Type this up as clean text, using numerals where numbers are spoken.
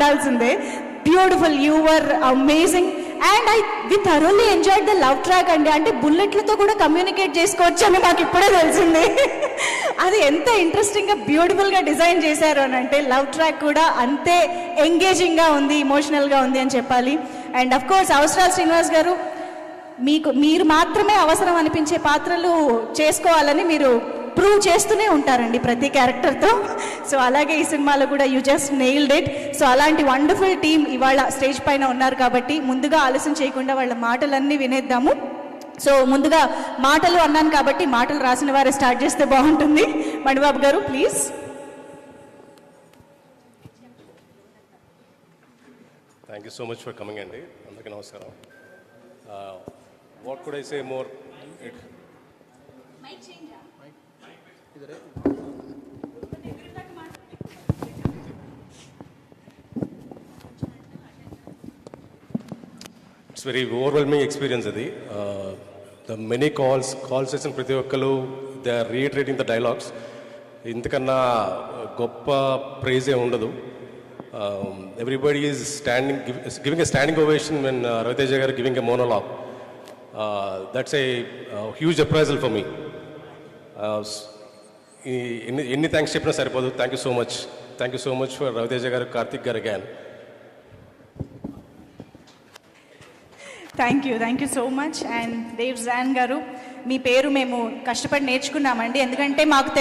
ఉండాల్సిందే. Beautiful, you were amazing. And we thoroughly enjoyed the love track అండి. అంటే బుల్లెట్లతో కూడా కమ్యూనికేట్ చేసుకోవచ్చు అని నాకు ఇప్పుడే తెలిసింది. అది ఎంత ఇంట్రెస్టింగ్గా బ్యూటిఫుల్గా డిజైన్ చేశారు అని అంటే లవ్ ట్రాక్ కూడా అంతే ఎంగేజింగ్గా ఉంది, ఇమోషనల్గా ఉంది అని చెప్పాలి. అండ్ అఫ్ కోర్స్ అవసరాలు శ్రీనివాస్ గారు, మీరు మాత్రమే అవసరం అనిపించే పాత్రలు చేసుకోవాలని మీరు ప్రూవ్ చేస్తూనే ఉంటారండి ప్రతి క్యారెక్టర్తో. సో అలాగే ఈ సినిమాలో కూడా you just nailed it. So అలాంటి వండర్ఫుల్ టీమ్ ఇవాళ స్టేజ్ పైన ఉన్నారు కాబట్టి ముందుగా ఆలస్యం చేయకుండా వాళ్ళ మాటలన్నీ వినేద్దాము. సో ముందుగా మాటలు అన్నాను కాబట్టి మాటలు రాసిన వారే స్టార్ట్ చేస్తే బాగుంటుంది. మణిబాబు గారు please. Thank you so much for coming అండి. అందరికీ నమస్కారం. What could I say more? It's very overwhelming experience అది. ద మెనీ కాల్స్ చేసిన ప్రతి ఒక్కరు they are reiterating the dialogues. ఇంతకన్నా గొప్ప ప్రైజే ఉండదు. Everybody is giving a standing ovation when Raviteja గారు giving a monologue. That's a huge appraisal for me. ఎన్ని thanks చెప్పినా సరిపోదు. Thank you so much for Raviteja గారు, కార్తిక్ గారు again. Thank you so much. And Dev John garu, మీ పేరు మేము కష్టపడి నేర్చుకున్నామండి, ఎందుకంటే మాకు